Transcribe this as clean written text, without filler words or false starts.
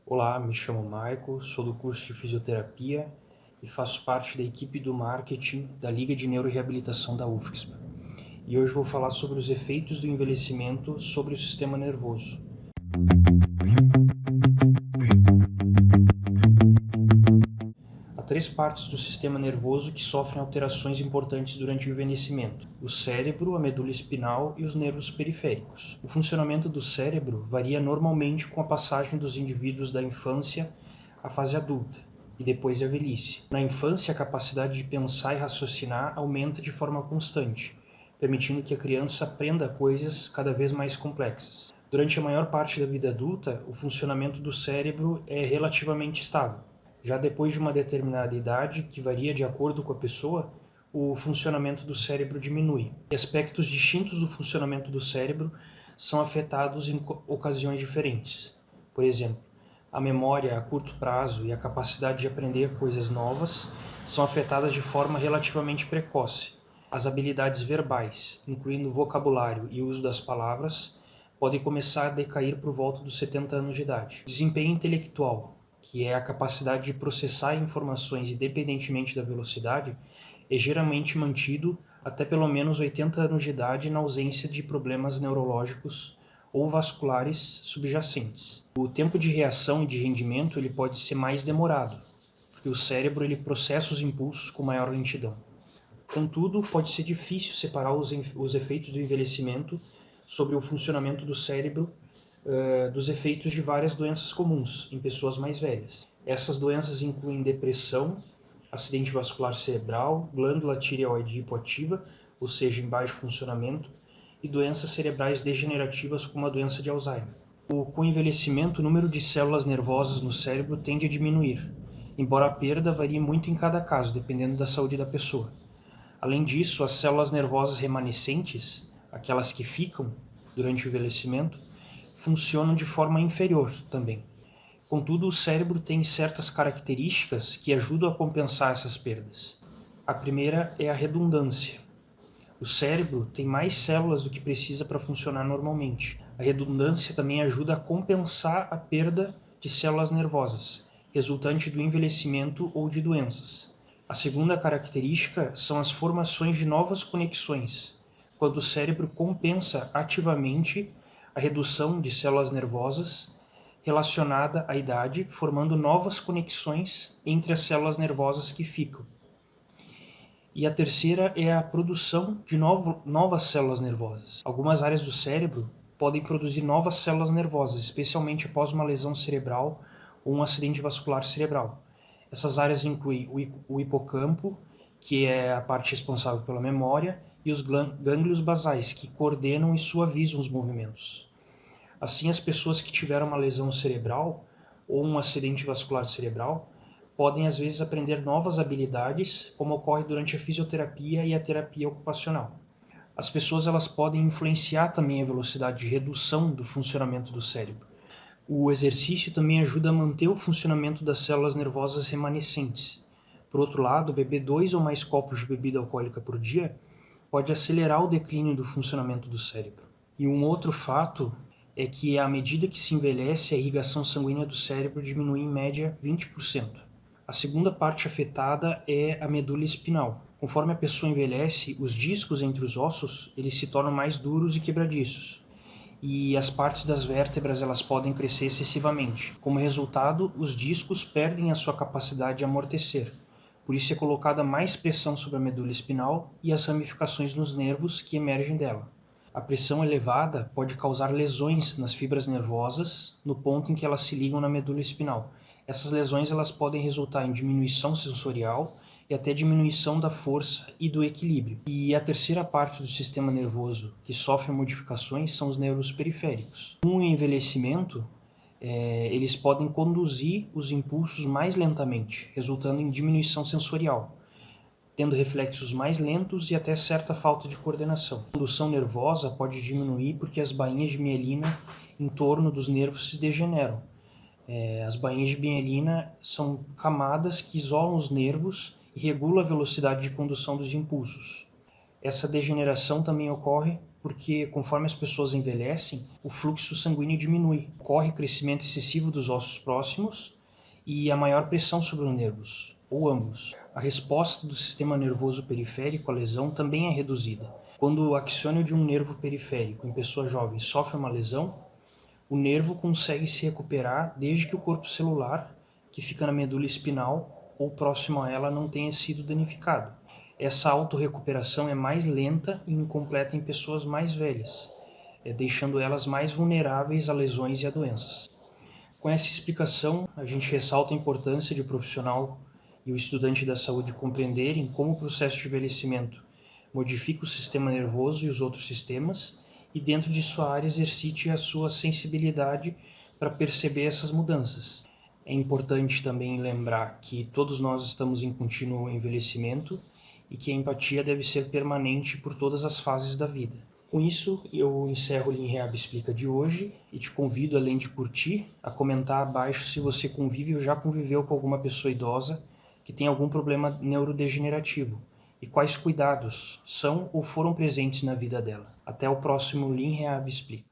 Olá, me chamo Michael, sou do curso de Fisioterapia e faço parte da equipe do marketing da Liga de Neuroreabilitação da UFSP. E hoje vou falar sobre os efeitos do envelhecimento sobre o sistema nervoso. Há três partes do sistema nervoso que sofrem alterações importantes durante o envelhecimento: o cérebro, a medula espinal e os nervos periféricos. O funcionamento do cérebro varia normalmente com a passagem dos indivíduos da infância à fase adulta e depois à velhice. Na infância, a capacidade de pensar e raciocinar aumenta de forma constante, permitindo que a criança aprenda coisas cada vez mais complexas. Durante a maior parte da vida adulta, o funcionamento do cérebro é relativamente estável. Já depois de uma determinada idade, que varia de acordo com a pessoa, o funcionamento do cérebro diminui. E aspectos distintos do funcionamento do cérebro são afetados em ocasiões diferentes. Por exemplo, a memória a curto prazo e a capacidade de aprender coisas novas são afetadas de forma relativamente precoce. As habilidades verbais, incluindo vocabulário e uso das palavras, podem começar a decair por volta dos 70 anos de idade. O desempenho intelectual, que é a capacidade de processar informações independentemente da velocidade, é geralmente mantido até pelo menos 80 anos de idade na ausência de problemas neurológicos ou vasculares subjacentes. O tempo de reação e de rendimento ele pode ser mais demorado, porque o cérebro ele processa os impulsos com maior lentidão. Contudo, pode ser difícil separar os efeitos do envelhecimento sobre o funcionamento do cérebro dos efeitos de várias doenças comuns em pessoas mais velhas. Essas doenças incluem depressão, acidente vascular cerebral, glândula tireoide hipoativa, ou seja, em baixo funcionamento, e doenças cerebrais degenerativas como a doença de Alzheimer. Com o envelhecimento, o número de células nervosas no cérebro tende a diminuir, embora a perda varie muito em cada caso, dependendo da saúde da pessoa. Além disso, as células nervosas remanescentes, aquelas que ficam durante o envelhecimento, funcionam de forma inferior também. Contudo, o cérebro tem certas características que ajudam a compensar essas perdas. A primeira é a redundância. O cérebro tem mais células do que precisa para funcionar normalmente. A redundância também ajuda a compensar a perda de células nervosas, resultante do envelhecimento ou de doenças. A segunda característica são as formações de novas conexões, quando o cérebro compensa ativamente a redução de células nervosas relacionada à idade, formando novas conexões entre as células nervosas que ficam. E a terceira é a produção de novas células nervosas. Algumas áreas do cérebro podem produzir novas células nervosas, especialmente após uma lesão cerebral ou um acidente vascular cerebral. Essas áreas incluem o hipocampo, que é a parte responsável pela memória, e os gânglios basais, que coordenam e suavizam os movimentos. Assim, as pessoas que tiveram uma lesão cerebral ou um acidente vascular cerebral podem às vezes aprender novas habilidades, como ocorre durante a fisioterapia e a terapia ocupacional. As pessoas elas podem influenciar também a velocidade de redução do funcionamento do cérebro. O exercício também ajuda a manter o funcionamento das células nervosas remanescentes. Por outro lado, beber 2 ou mais copos de bebida alcoólica por dia pode acelerar o declínio do funcionamento do cérebro. E um outro fato é que, à medida que se envelhece, a irrigação sanguínea do cérebro diminui em média 20%. A segunda parte afetada é a medula espinal. Conforme a pessoa envelhece, os discos entre os ossos eles se tornam mais duros e quebradiços, e as partes das vértebras elas podem crescer excessivamente. Como resultado, os discos perdem a sua capacidade de amortecer. Por isso é colocada mais pressão sobre a medula espinal e as ramificações nos nervos que emergem dela. A pressão elevada pode causar lesões nas fibras nervosas no ponto em que elas se ligam na medula espinal. Essas lesões elas podem resultar em diminuição sensorial e até diminuição da força e do equilíbrio. E a terceira parte do sistema nervoso que sofre modificações são os nervos periféricos. Com o envelhecimento, eles podem conduzir os impulsos mais lentamente, resultando em diminuição sensorial, tendo reflexos mais lentos e até certa falta de coordenação. A condução nervosa pode diminuir porque as bainhas de mielina em torno dos nervos se degeneram. As bainhas de mielina são camadas que isolam os nervos e regulam a velocidade de condução dos impulsos. Essa degeneração também ocorre porque conforme as pessoas envelhecem, o fluxo sanguíneo diminui, ocorre crescimento excessivo dos ossos próximos e a maior pressão sobre os nervos, ou ambos. A resposta do sistema nervoso periférico à lesão também é reduzida. Quando o axônio de um nervo periférico em pessoa jovem sofre uma lesão, o nervo consegue se recuperar desde que o corpo celular, que fica na medula espinal ou próximo a ela, não tenha sido danificado. Essa autorrecuperação é mais lenta e incompleta em pessoas mais velhas, deixando elas mais vulneráveis a lesões e a doenças. Com essa explicação, a gente ressalta a importância de o profissional e o estudante da saúde compreenderem como o processo de envelhecimento modifica o sistema nervoso e os outros sistemas, e dentro de sua área exercite a sua sensibilidade para perceber essas mudanças. É importante também lembrar que todos nós estamos em contínuo envelhecimento e que a empatia deve ser permanente por todas as fases da vida. Com isso, eu encerro o Lean Rehab Explica de hoje e te convido, além de curtir, a comentar abaixo se você convive ou já conviveu com alguma pessoa idosa que tem algum problema neurodegenerativo e quais cuidados são ou foram presentes na vida dela. Até o próximo Lean Rehab Explica.